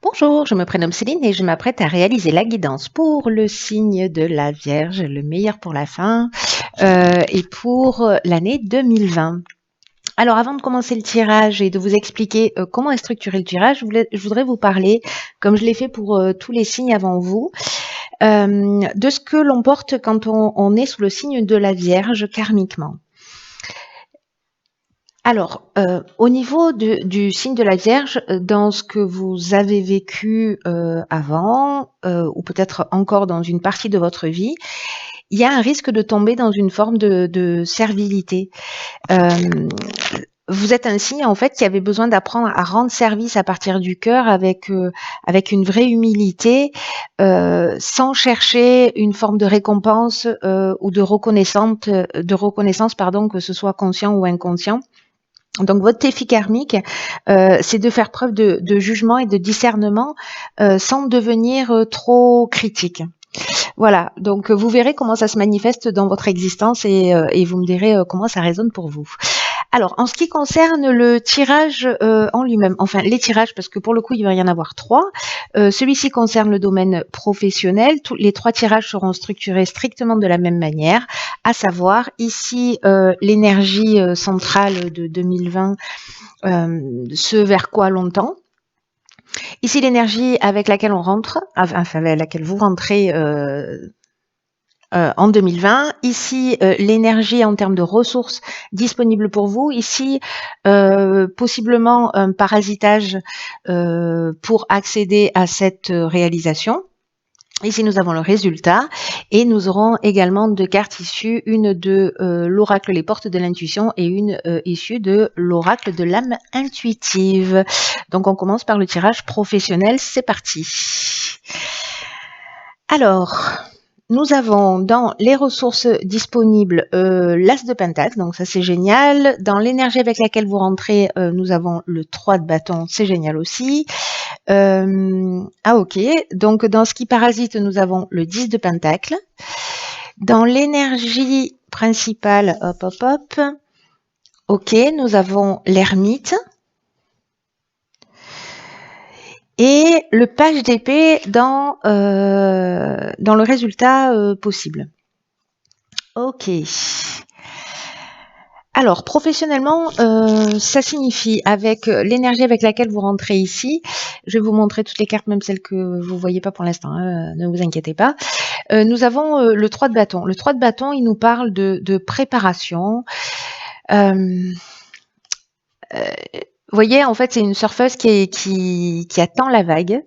Bonjour, je me prénomme Céline et je m'apprête à réaliser la guidance pour le signe de la Vierge, le meilleur pour la fin, et pour l'année 2020. Alors avant de commencer le tirage et de vous expliquer comment est structuré le tirage, je voudrais vous parler, comme je l'ai fait pour tous les signes avant vous, de ce que l'on porte quand on est sous le signe de la Vierge karmiquement. Alors, au niveau du signe de la Vierge, dans ce que vous avez vécu avant, ou peut-être encore dans une partie de votre vie, il y a un risque de tomber dans une forme de servilité. Vous êtes un signe en fait qui avait besoin d'apprendre à rendre service à partir du cœur avec une vraie humilité, sans chercher une forme de récompense ou de reconnaissance, pardon, que ce soit conscient ou inconscient. Donc votre défi karmique, c'est de faire preuve de jugement et de discernement sans devenir trop critique. Voilà, donc vous verrez comment ça se manifeste dans votre existence et vous me direz comment ça résonne pour vous. Alors, en ce qui concerne le tirage en lui-même, enfin les tirages, parce que pour le coup, il va y en avoir 3. Celui-ci concerne le domaine professionnel. Les 3 tirages seront structurés strictement de la même manière, à savoir ici l'énergie centrale de 2020, ce vers quoi l'on tend. Ici l'énergie avec laquelle on rentre, enfin avec laquelle vous rentrez en 2020. Ici, l'énergie en termes de ressources disponibles pour vous. Ici, possiblement un parasitage pour accéder à cette réalisation. Ici, nous avons le résultat et nous aurons également 2 cartes issues, une de l'oracle Les Portes de l'Intuition et une issue de l'oracle de l'âme intuitive. Donc, on commence par le tirage professionnel. C'est parti. Alors, nous avons dans les ressources disponibles l'As de Pentacle, donc ça c'est génial. Dans l'énergie avec laquelle vous rentrez, nous avons le 3 de bâton, c'est génial aussi. Ok, donc dans ce qui parasite, nous avons le 10 de Pentacle. Dans l'énergie principale, ok, nous avons l'ermite. Et le page d'épée dans le résultat possible. Ok. Alors, professionnellement, ça signifie, avec l'énergie avec laquelle vous rentrez ici, je vais vous montrer toutes les cartes, même celles que vous ne voyez pas pour l'instant, hein, ne vous inquiétez pas. Nous avons le 3 de bâton. Le 3 de bâton, il nous parle de préparation. Vous voyez, en fait, c'est une surfeuse qui attend la vague.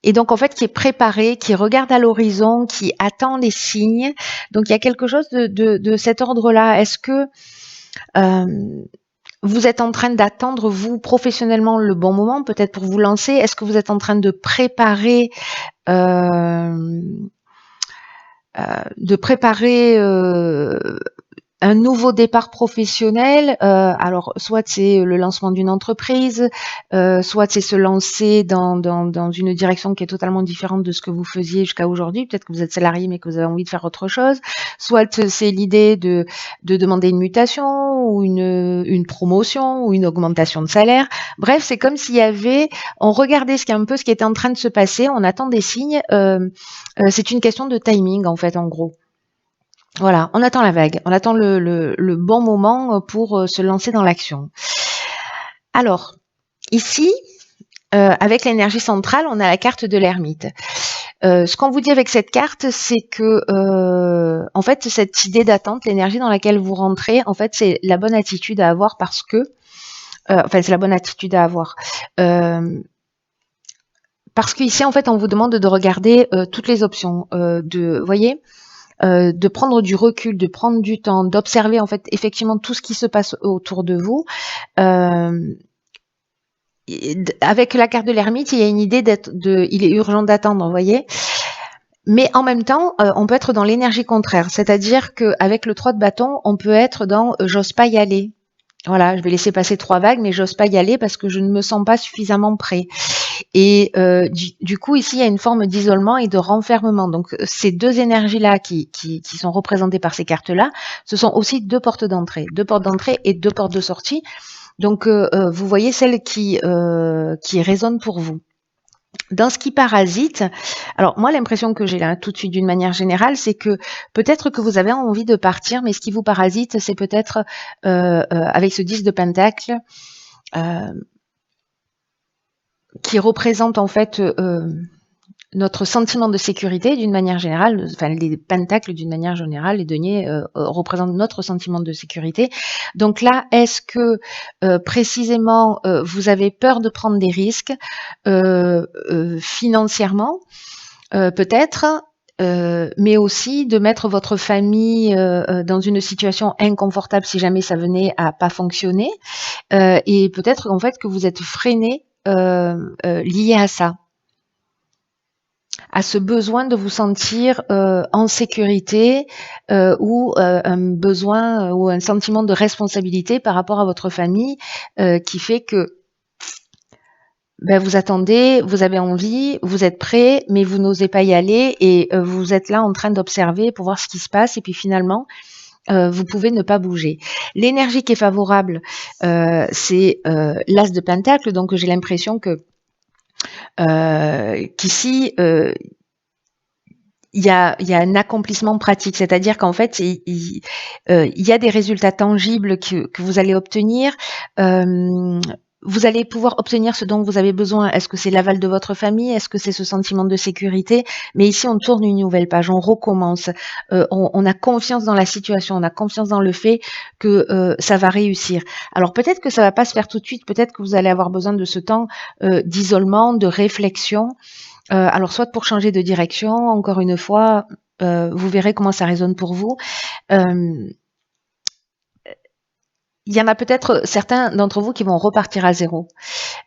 Et donc, en fait, qui est préparée, qui regarde à l'horizon, qui attend les signes. Donc, il y a quelque chose de cet ordre-là. Est-ce que vous êtes en train d'attendre, vous, professionnellement, le bon moment, peut-être pour vous lancer? Est-ce que vous êtes en train de préparer un nouveau départ professionnel? Alors, soit c'est le lancement d'une entreprise, soit c'est se lancer dans une direction qui est totalement différente de ce que vous faisiez jusqu'à aujourd'hui. Peut-être que vous êtes salarié, mais que vous avez envie de faire autre chose. Soit c'est l'idée de demander une mutation ou une promotion ou une augmentation de salaire. Bref, c'est comme s'il y avait, on regardait un peu ce qui était en train de se passer, on attend des signes. C'est une question de timing, en fait, en gros. Voilà, on attend la vague, on attend le bon moment pour se lancer dans l'action. Alors, ici, avec l'énergie centrale, on a la carte de l'ermite. Ce qu'on vous dit avec cette carte, c'est que, en fait, cette idée d'attente, l'énergie dans laquelle vous rentrez, en fait, c'est la bonne attitude à avoir parce que, c'est la bonne attitude à avoir. Parce qu'ici, en fait, on vous demande de regarder toutes les options, voyez, de prendre du recul, de prendre du temps, d'observer en fait effectivement tout ce qui se passe autour de vous. Avec la carte de l'ermite, il y a une idée il est urgent d'attendre, vous voyez. Mais en même temps, on peut être dans l'énergie contraire, c'est-à-dire qu'avec le 3 de bâton, on peut être dans j'ose pas y aller. Voilà, je vais laisser passer 3 vagues, mais j'ose pas y aller parce que je ne me sens pas suffisamment prêt. Et du coup, ici, il y a une forme d'isolement et de renfermement. Donc, ces deux énergies-là qui sont représentées par ces cartes-là, ce sont aussi deux portes d'entrée et deux portes de sortie. Donc, vous voyez celle qui résonne pour vous. Dans ce qui parasite, alors moi l'impression que j'ai là tout de suite d'une manière générale, c'est que peut-être que vous avez envie de partir, mais ce qui vous parasite, c'est peut-être avec ce 10 de Pentacle qui représente en fait notre sentiment de sécurité d'une manière générale, enfin les pentacles d'une manière générale, les deniers représentent notre sentiment de sécurité. Donc là, est-ce que précisément vous avez peur de prendre des risques financièrement, peut-être, mais aussi de mettre votre famille dans une situation inconfortable si jamais ça venait à pas fonctionner, et peut-être en fait que vous êtes freiné lié à ça, à ce besoin de vous sentir en sécurité, ou un besoin ou un sentiment de responsabilité par rapport à votre famille qui fait que vous attendez, vous avez envie, vous êtes prêt, mais vous n'osez pas y aller et vous êtes là en train d'observer pour voir ce qui se passe et puis finalement vous pouvez ne pas bouger. L'énergie qui est favorable, c'est l'As de Pentacle, donc j'ai l'impression que qu'ici il y a un accomplissement pratique, c'est-à-dire qu'en fait il y a des résultats tangibles que vous allez obtenir. Vous allez pouvoir obtenir ce dont vous avez besoin. Est-ce que c'est l'aval de votre famille? Est-ce que c'est ce sentiment de sécurité? Mais ici, on tourne une nouvelle page, on recommence. On a confiance dans la situation, on a confiance dans le fait que ça va réussir. Alors peut-être que ça va pas se faire tout de suite, peut-être que vous allez avoir besoin de ce temps d'isolement, de réflexion. Alors soit pour changer de direction, encore une fois, vous verrez comment ça résonne pour vous. Il y en a peut-être certains d'entre vous qui vont repartir à zéro,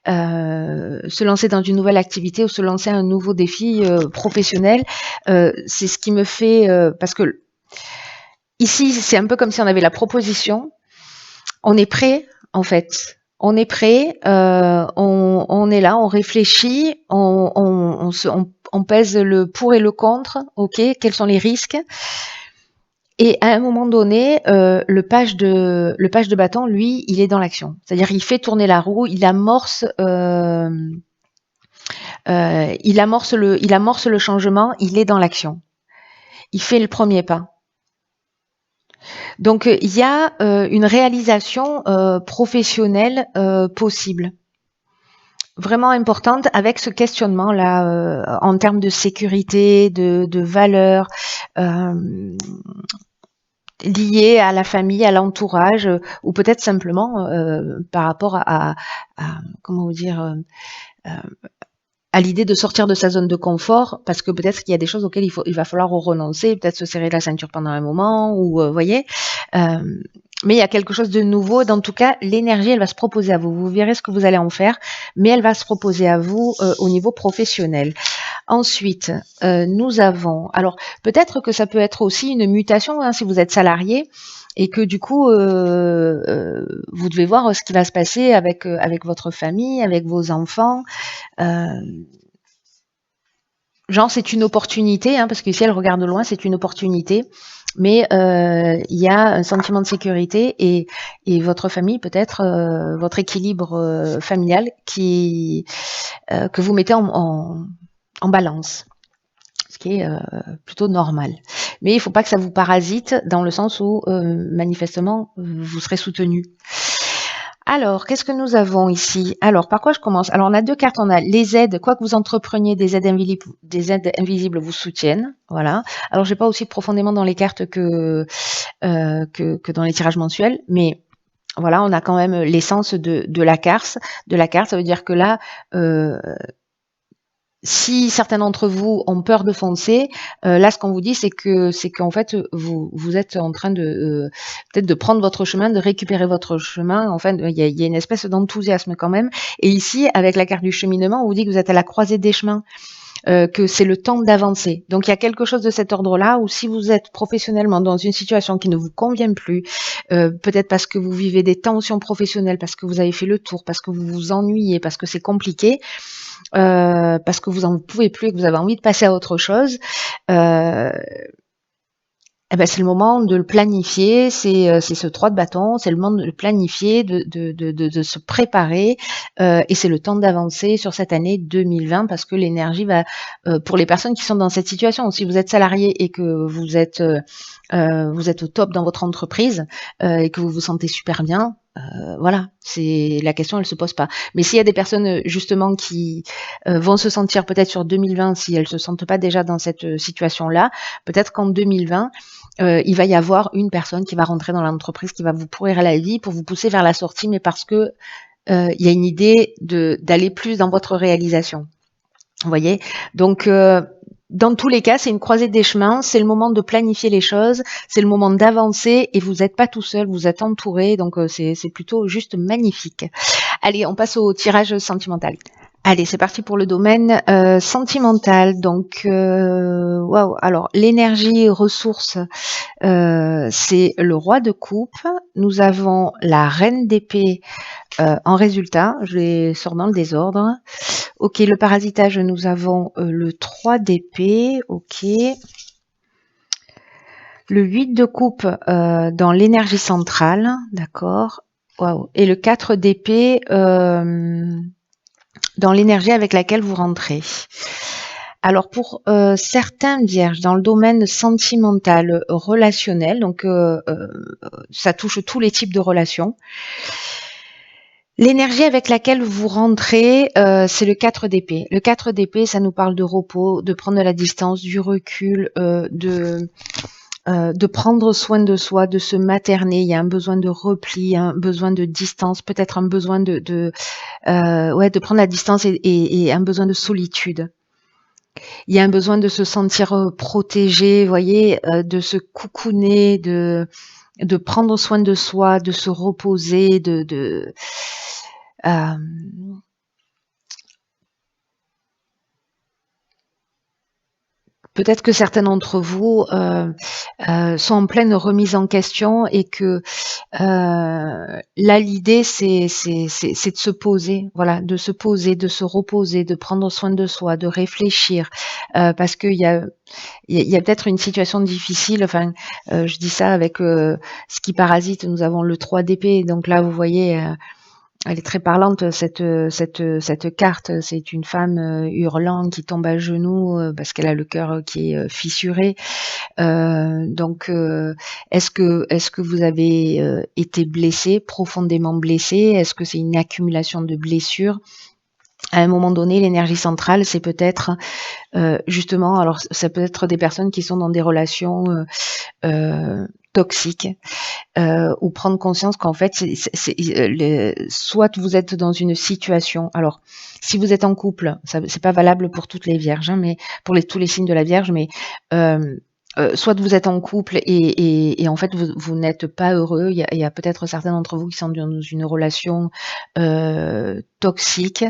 se lancer dans une nouvelle activité ou se lancer un nouveau défi professionnel. C'est ce qui me fait, parce que ici, c'est un peu comme si on avait la proposition, on est prêt en fait. On est prêt, on est là, on réfléchit, on pèse le pour et le contre, ok, quels sont les risques. Et à un moment donné, le page de bâton, lui, il est dans l'action. C'est-à-dire, il fait tourner la roue, il amorce le changement, il est dans l'action. Il fait le premier pas. Donc, il y a une réalisation professionnelle possible, vraiment importante, avec ce questionnement-là en termes de sécurité, de valeur, lié à la famille, à l'entourage, ou peut-être simplement par rapport à comment vous dire, à l'idée de sortir de sa zone de confort, parce que peut-être qu'il y a des choses auxquelles il va falloir renoncer, peut-être se serrer la ceinture pendant un moment, ou voyez. Mais il y a quelque chose de nouveau. Dans tout cas, l'énergie, elle va se proposer à vous. Vous verrez ce que vous allez en faire, mais elle va se proposer à vous au niveau professionnel. Ensuite, nous avons, alors peut-être que ça peut être aussi une mutation hein, si vous êtes salarié et que du coup, vous devez voir ce qui va se passer avec votre famille, avec vos enfants. Genre, c'est une opportunité, hein, parce que si elle regarde loin, c'est une opportunité. Mais il y a un sentiment de sécurité et votre famille, peut-être votre équilibre familial que vous mettez en balance, ce qui est plutôt normal. Mais il ne faut pas que ça vous parasite dans le sens où manifestement vous serez soutenu. Alors, qu'est-ce que nous avons ici? Alors, par quoi je commence? Alors, on a deux cartes. On a les aides, quoi que vous entrepreniez, des aides invisibles vous soutiennent. Voilà. Alors, je vais pas aussi profondément dans les cartes que dans les tirages mensuels, mais voilà, on a quand même l'essence de la carte. Ça veut dire que là, si certains d'entre vous ont peur de foncer, là, ce qu'on vous dit, c'est qu'en fait, vous êtes en train de peut-être de prendre votre chemin, de récupérer votre chemin. Enfin, il y a une espèce d'enthousiasme quand même. Et ici, avec la carte du cheminement, on vous dit que vous êtes à la croisée des chemins. que c'est le temps d'avancer. Donc il y a quelque chose de cet ordre-là où si vous êtes professionnellement dans une situation qui ne vous convient plus, peut-être parce que vous vivez des tensions professionnelles, parce que vous avez fait le tour, parce que vous vous ennuyez, parce que c'est compliqué, parce que vous en pouvez plus et que vous avez envie de passer à autre chose, eh ben, c'est le moment de le planifier, c'est ce 3 de bâton, c'est le moment de le planifier, de se préparer, et c'est le temps d'avancer sur cette année 2020 parce que l'énergie va, pour les personnes qui sont dans cette situation, si vous êtes salarié et que vous êtes au top dans votre entreprise, et que vous vous sentez super bien, voilà, c'est la question, elle se pose pas. Mais s'il y a des personnes justement qui vont se sentir peut-être sur 2020, si elles se sentent pas déjà dans cette situation-là, peut-être qu'en 2020, il va y avoir une personne qui va rentrer dans l'entreprise, qui va vous pourrir la vie pour vous pousser vers la sortie, mais parce que il y a une idée d'aller plus dans votre réalisation. Vous voyez? Donc, dans tous les cas, c'est une croisée des chemins, c'est le moment de planifier les choses, c'est le moment d'avancer et vous n'êtes pas tout seul, vous êtes entouré, donc c'est plutôt juste magnifique. Allez, on passe au tirage sentimental. Allez, c'est parti pour le domaine sentimental. Donc, waouh. Alors, l'énergie ressource, c'est le roi de coupe. Nous avons la reine d'épée en résultat. Je les sors dans le désordre. Ok, le parasitage, nous avons le 3 d'épée. Ok. Le 8 de coupe dans l'énergie centrale. D'accord. Waouh. Et le 4 d'épée dans l'énergie avec laquelle vous rentrez. Alors pour certains vierges dans le domaine sentimental, relationnel, donc ça touche tous les types de relations. L'énergie avec laquelle vous rentrez, c'est le 4 d'épée. Le 4 d'épée, ça nous parle de repos, de prendre de la distance, du recul, de prendre soin de soi, de se materner. Il y a un besoin de repli, un besoin de distance, peut-être un besoin de prendre la distance et un besoin de solitude. Il y a un besoin de se sentir protégé, vous voyez, de se coucouner, de prendre soin de soi, de se reposer, peut-être que certains d'entre vous sont en pleine remise en question et que là l'idée c'est de se poser, voilà, de se poser, de se reposer, de prendre soin de soi, de réfléchir, parce qu'il y a peut-être une situation difficile. Enfin, je dis ça avec ce qui parasite. Nous avons le 3 d'épée, donc là vous voyez. Elle est très parlante cette carte. C'est une femme hurlant qui tombe à genoux parce qu'elle a le cœur qui est fissuré. Donc, est-ce que vous avez été blessé, profondément blessé? Est-ce que c'est une accumulation de blessures? À un moment donné, l'énergie centrale, c'est peut-être justement, alors ça peut être des personnes qui sont dans des relations toxiques, ou prendre conscience qu'en fait, soit vous êtes dans une situation. Alors, si vous êtes en couple, c'est pas valable pour toutes les vierges, hein, mais pour tous les signes de la Vierge, mais soit vous êtes en couple et en fait vous n'êtes pas heureux. Il y a peut-être certains d'entre vous qui sont dans une relation toxique.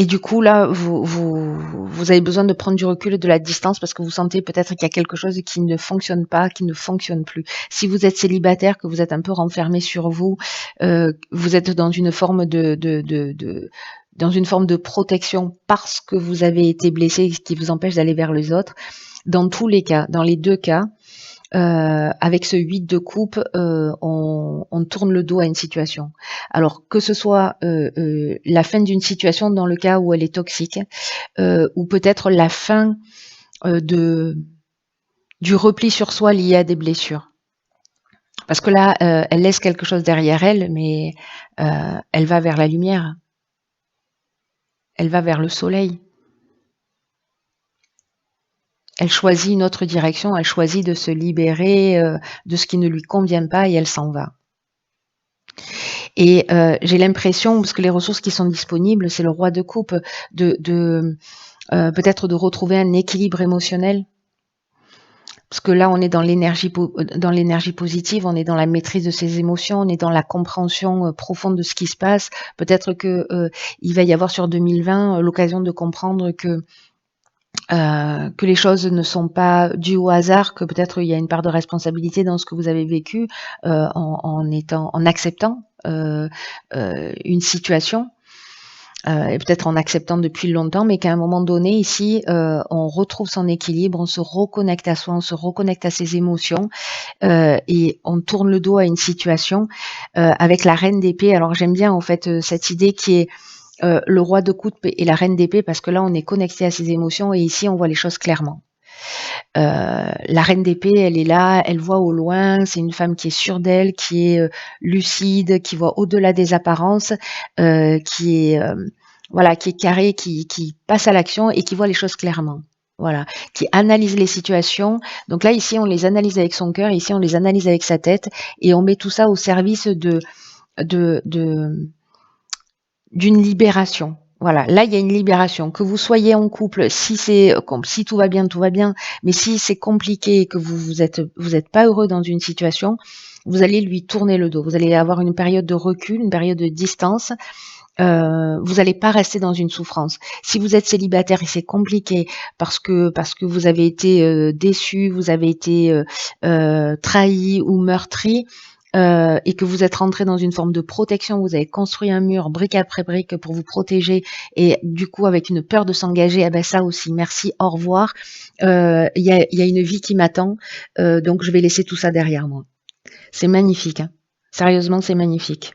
Et du coup, là, vous avez besoin de prendre du recul et de la distance parce que vous sentez peut-être qu'il y a quelque chose qui ne fonctionne pas, qui ne fonctionne plus. Si vous êtes célibataire, que vous êtes un peu renfermé sur vous, vous êtes dans une forme dans une forme de protection parce que vous avez été blessé, ce qui vous empêche d'aller vers les autres. Dans tous les cas, dans les deux cas, avec ce 8 de coupe, on tourne le dos à une situation. Alors que ce soit la fin d'une situation dans le cas où elle est toxique, ou peut-être la fin du repli sur soi lié à des blessures. Parce que là, elle laisse quelque chose derrière elle, mais elle va vers la lumière. Elle va vers le soleil. Elle choisit une autre direction, elle choisit de se libérer de ce qui ne lui convient pas et elle s'en va. Et j'ai l'impression, parce que les ressources qui sont disponibles, c'est le roi de coupe, peut-être de retrouver un équilibre émotionnel. Parce que là, on est dans l'énergie positive, on est dans la maîtrise de ses émotions, on est dans la compréhension profonde de ce qui se passe. Peut-être que il va y avoir sur 2020 l'occasion de comprendre que les choses ne sont pas dues au hasard, que peut-être il y a une part de responsabilité dans ce que vous avez vécu en acceptant une situation. Et peut-être en acceptant depuis longtemps, mais qu'à un moment donné, ici, on retrouve son équilibre, on se reconnecte à soi, on se reconnecte à ses émotions, et on tourne le dos à une situation avec la reine d'épée. Alors j'aime bien en fait cette idée qui est le roi de coupe et la reine d'épée, parce que là, on est connecté à ses émotions et ici, on voit les choses clairement. La reine d'épée, elle est là, elle voit au loin, c'est une femme qui est sûre d'elle, qui est lucide, qui voit au-delà des apparences, qui est voilà, qui est carrée, qui passe à l'action et qui voit les choses clairement. Voilà, qui analyse les situations. Donc là, ici, on les analyse avec son cœur, ici, on les analyse avec sa tête, et on met tout ça au service de d'une libération. Voilà, là il y a une libération. Que vous soyez en couple, si tout va bien, tout va bien. Mais si c'est compliqué et que vous êtes pas heureux dans une situation, vous allez lui tourner le dos. Vous allez avoir une période de recul, une période de distance. Vous n'allez pas rester dans une souffrance. Si vous êtes célibataire et c'est compliqué parce que vous avez été déçu, vous avez été trahi ou meurtri, et que vous êtes rentré dans une forme de protection, vous avez construit un mur brique après brique pour vous protéger, et du coup avec une peur de s'engager, eh ben ça aussi, merci, au revoir. Il y a une vie qui m'attend, donc je vais laisser tout ça derrière moi. C'est magnifique, hein. Sérieusement, c'est magnifique.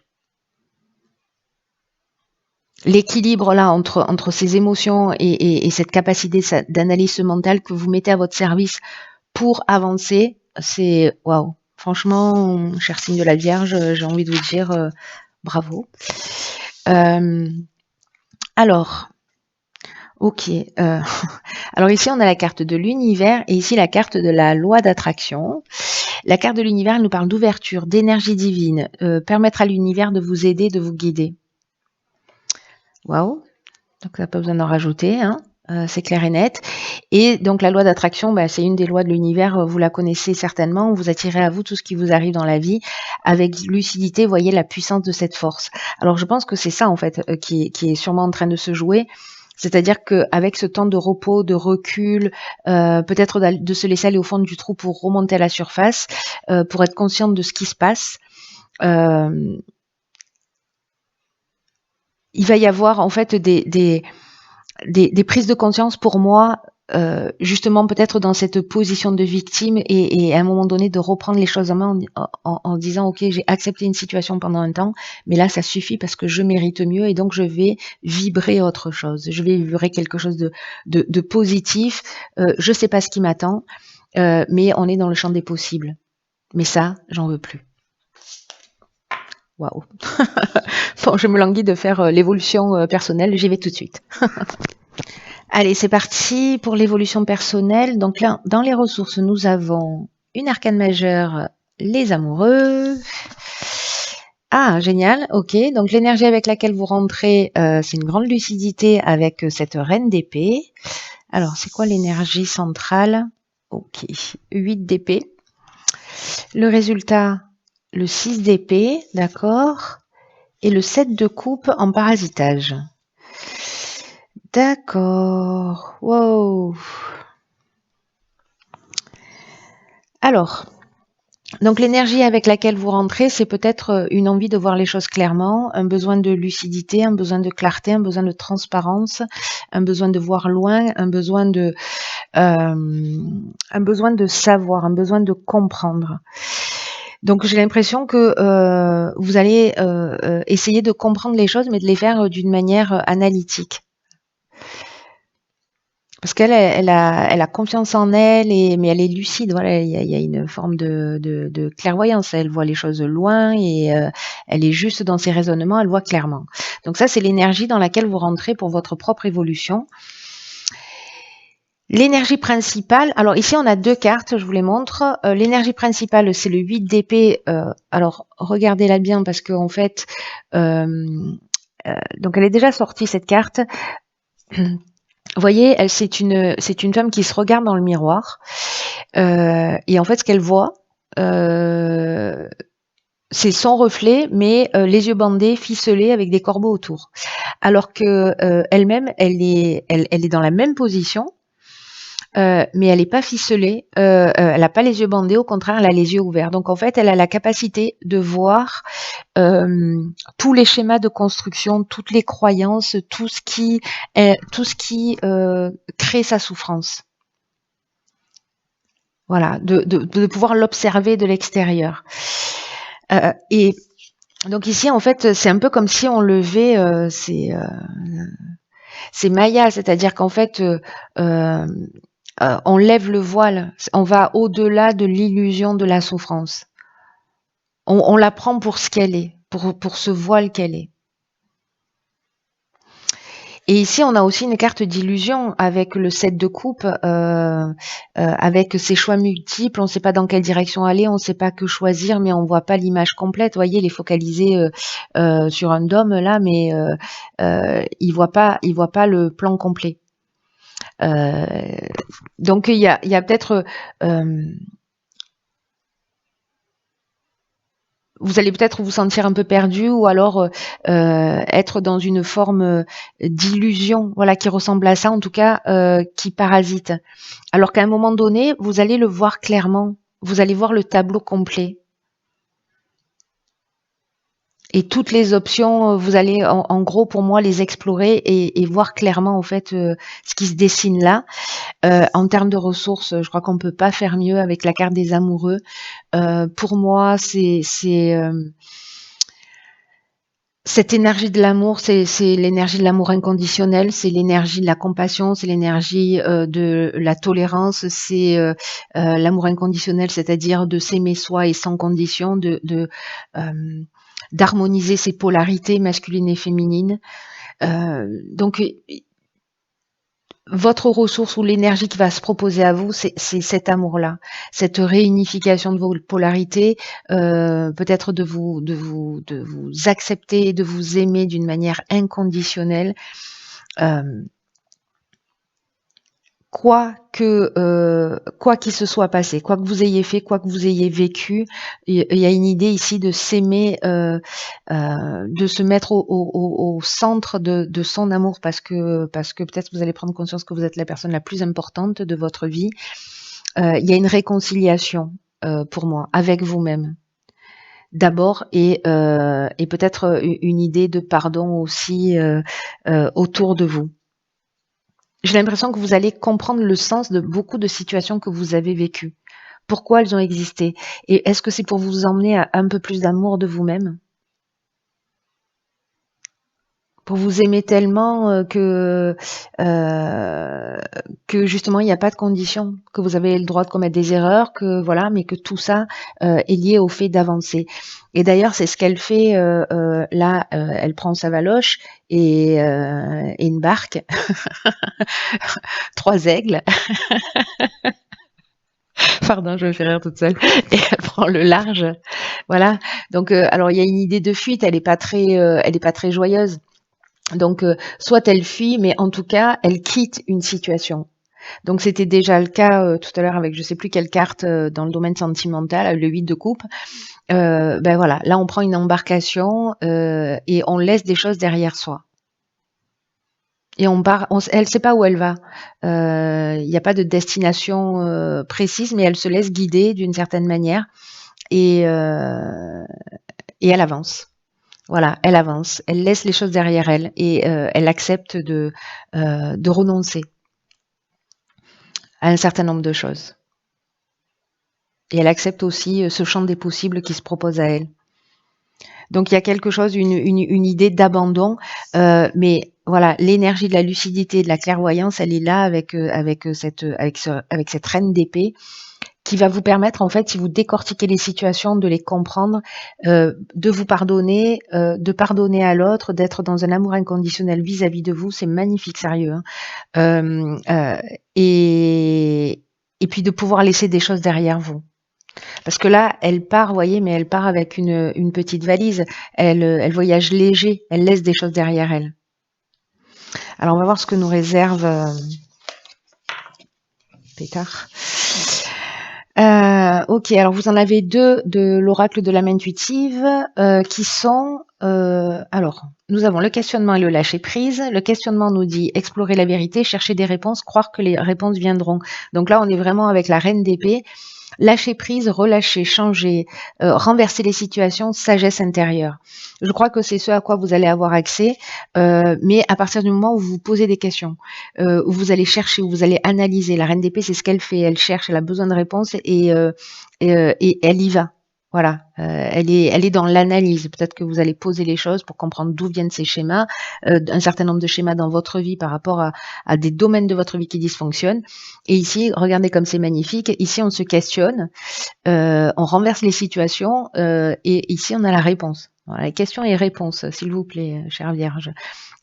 L'équilibre là entre ces émotions et cette capacité d'analyse mentale que vous mettez à votre service pour avancer, c'est waouh. Franchement, cher signe de la Vierge, j'ai envie de vous dire bravo. Euh, alors, ok. Alors ici, on a la carte de l'univers et ici la carte de la loi d'attraction. La carte de l'univers, elle nous parle d'ouverture, d'énergie divine, permettre à l'univers de vous aider, de vous guider. Waouh. Donc, ça n'a pas besoin d'en rajouter, hein. C'est clair et net. Et donc, la loi d'attraction, c'est une des lois de l'univers, vous la connaissez certainement. Vous attirez à vous tout ce qui vous arrive dans la vie. Avec lucidité, voyez la puissance de cette force. Alors, je pense que c'est ça, en fait, qui est sûrement en train de se jouer. C'est-à-dire qu'avec ce temps de repos, de recul, peut-être de se laisser aller au fond du trou pour remonter à la surface, pour être consciente de ce qui se passe, il va y avoir en fait des prises de conscience pour moi, justement peut-être dans cette position de victime, et à un moment donné de reprendre les choses en main en disant ok, j'ai accepté une situation pendant un temps, mais là ça suffit parce que je mérite mieux, et donc je vais vibrer autre chose, je vais vibrer quelque chose de positif. Je sais pas ce qui m'attend, mais on est dans le champ des possibles, mais ça j'en veux plus. Waouh. Bon, je me languis de faire l'évolution personnelle, j'y vais tout de suite. Allez, c'est parti pour l'évolution personnelle. Donc là, dans les ressources, nous avons une arcane majeure, les amoureux. Ah, génial, ok. Donc l'énergie avec laquelle vous rentrez, c'est une grande lucidité avec cette reine d'épée. Alors, c'est quoi l'énergie centrale? Ok, 8 d'épée. Le résultat, le 6 d'épée, d'accord. Et le 7 de coupe en parasitage. D'accord. Wow. Alors, donc l'énergie avec laquelle vous rentrez, c'est peut-être une envie de voir les choses clairement, un besoin de lucidité, un besoin de clarté, un besoin de transparence, un besoin de voir loin, un besoin de savoir, un besoin de comprendre. Donc j'ai l'impression que vous allez essayer de comprendre les choses, mais de les faire d'une manière analytique. Parce qu'elle elle a confiance en elle, mais elle est lucide. Voilà, il y a une forme de clairvoyance. Elle voit les choses loin, et elle est juste dans ses raisonnements, elle voit clairement. Donc ça, c'est l'énergie dans laquelle vous rentrez pour votre propre évolution. L'énergie principale, alors ici on a deux cartes, je vous les montre. L'énergie principale, c'est le 8 d'épée. Alors regardez-la bien parce qu'en fait, donc elle est déjà sortie cette carte. Vous voyez, elle, c'est une femme qui se regarde dans le miroir, et en fait, ce qu'elle voit, heu, c'est son reflet, mais les yeux bandés, ficelés, avec des corbeaux autour. Alors que elle-même, elle est dans la même position, mais elle est pas ficelée, elle a pas les yeux bandés, au contraire, elle a les yeux ouverts. Donc en fait, elle a la capacité de voir tous les schémas de construction, toutes les croyances, tout ce qui crée sa souffrance. Voilà, de pouvoir l'observer de l'extérieur. Et donc ici, en fait, c'est un peu comme si on levait ces mayas, c'est-à-dire qu'en fait, on lève le voile, on va au-delà de l'illusion de la souffrance. On la prend pour ce qu'elle est, pour ce voile qu'elle est. Et ici, on a aussi une carte d'illusion avec le 7 de coupe, avec ses choix multiples. On ne sait pas dans quelle direction aller, on ne sait pas que choisir, mais on voit pas l'image complète. Vous voyez, il est focalisé sur un dôme là, mais il voit pas le plan complet. Donc il y a peut-être vous allez peut-être vous sentir un peu perdu, ou alors être dans une forme d'illusion, voilà, qui ressemble à ça, en tout cas, qui parasite. Alors qu'à un moment donné, vous allez le voir clairement, vous allez voir le tableau complet. Et toutes les options, vous allez en gros, pour moi, les explorer et voir clairement, en fait, ce qui se dessine là. En termes de ressources, je crois qu'on peut pas faire mieux avec la carte des amoureux. Pour moi, c'est cette énergie de l'amour, c'est l'énergie de l'amour inconditionnel, c'est l'énergie de la compassion, c'est l'énergie de la tolérance, c'est l'amour inconditionnel, c'est-à-dire de s'aimer soi et sans condition, d'harmoniser ses polarités masculines et féminines. Donc votre ressource ou l'énergie qui va se proposer à vous, c'est cet amour-là, cette réunification de vos polarités, peut-être de vous accepter, de vous aimer d'une manière inconditionnelle. Quoi qu'il se soit passé, quoi que vous ayez fait, quoi que vous ayez vécu, il y a une idée ici de s'aimer, de se mettre au centre de son amour, parce que peut-être vous allez prendre conscience que vous êtes la personne la plus importante de votre vie. Il y a une réconciliation, pour moi, avec vous-même d'abord, et peut-être une idée de pardon aussi autour de vous. J'ai l'impression que vous allez comprendre le sens de beaucoup de situations que vous avez vécues. Pourquoi elles ont existé? Et est-ce que c'est pour vous emmener à un peu plus d'amour de vous-même? Pour vous aimer tellement que justement il n'y a pas de condition, que vous avez le droit de commettre des erreurs, que voilà, mais que tout ça est lié au fait d'avancer. Et d'ailleurs, c'est ce qu'elle fait là. Elle prend sa valoche et une barque, 3 aigles. Pardon, je me fais rire toute seule. Et elle prend le large, voilà. Donc, alors il y a une idée de fuite. Elle est pas très joyeuse. Donc, soit elle fuit, mais en tout cas, elle quitte une situation. Donc, c'était déjà le cas tout à l'heure avec je sais plus quelle carte dans le domaine sentimental, le 8 de coupe. Ben voilà, là on prend une embarcation et on laisse des choses derrière soi. Et on part, elle sait pas où elle va. Il n'y a pas de destination précise, mais elle se laisse guider d'une certaine manière et, euh, et elle avance. Voilà, elle avance. Elle laisse les choses derrière elle et elle accepte de renoncer à un certain nombre de choses. Et elle accepte aussi ce champ des possibles qui se propose à elle. Donc il y a quelque chose, une idée d'abandon, mais voilà, l'énergie de la lucidité, de la clairvoyance, elle est là avec cette reine d'épée qui va vous permettre, en fait, si vous décortiquez les situations, de les comprendre, de vous pardonner, de pardonner à l'autre, d'être dans un amour inconditionnel vis-à-vis de vous. C'est magnifique, sérieux, hein. Et puis de pouvoir laisser des choses derrière vous. Parce que là, elle part, vous voyez, mais elle part avec une petite valise. Elle voyage léger, elle laisse des choses derrière elle. Alors, on va voir ce que nous réserve Pétard. Ok, alors vous en avez deux de l'oracle de l'âme intuitive qui sont... alors, nous avons le questionnement et le lâcher-prise. Le questionnement nous dit explorer la vérité, chercher des réponses, croire que les réponses viendront. Donc là, on est vraiment avec la reine d'épée. Lâcher prise, relâcher, changer, renverser les situations, sagesse intérieure. Je crois que c'est ce à quoi vous allez avoir accès, mais à partir du moment où vous vous posez des questions, où vous allez chercher, où vous allez analyser. La reine d'épée, c'est ce qu'elle fait. Elle cherche, elle a besoin de réponses et elle y va. Voilà, elle est dans l'analyse. Peut-être que vous allez poser les choses pour comprendre d'où viennent ces schémas, un certain nombre de schémas dans votre vie par rapport à des domaines de votre vie qui dysfonctionnent. Et ici, regardez comme c'est magnifique. Ici, on se questionne, on renverse les situations et ici, on a la réponse. Voilà, questions et réponses, s'il vous plaît, chère Vierge.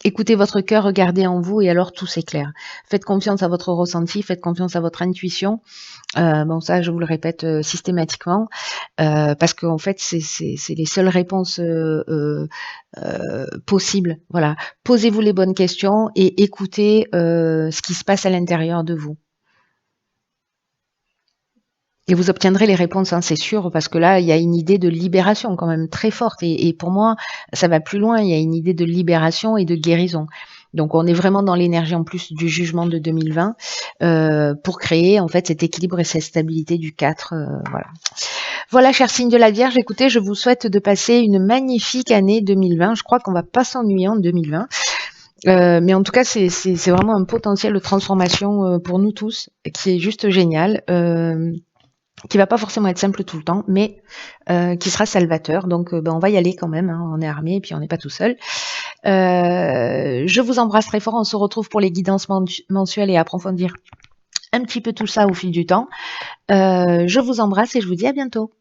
Écoutez votre cœur, regardez en vous et alors tout s'éclaire. Faites confiance à votre ressenti, faites confiance à votre intuition. Bon, ça, je vous le répète systématiquement parce qu'en fait, c'est les seules réponses possibles. Voilà. Posez-vous les bonnes questions et écoutez ce qui se passe à l'intérieur de vous. Et vous obtiendrez les réponses, hein, c'est sûr, parce que là, il y a une idée de libération quand même très forte. Et pour moi, ça va plus loin. Il y a une idée de libération et de guérison. Donc, on est vraiment dans l'énergie en plus du jugement de 2020 pour créer en fait cet équilibre et cette stabilité du 4. Voilà. Voilà, cher signe de la Vierge, écoutez, je vous souhaite de passer une magnifique année 2020. Je crois qu'on va pas s'ennuyer en 2020. Mais en tout cas, c'est vraiment un potentiel de transformation pour nous tous qui est juste génial. Qui va pas forcément être simple tout le temps, mais qui sera salvateur. Donc, on va y aller quand même. Hein, on est armé et puis on n'est pas tout seul. Je vous embrasse très fort. On se retrouve pour les guidances mensuelles et approfondir un petit peu tout ça au fil du temps. Je vous embrasse et je vous dis à bientôt.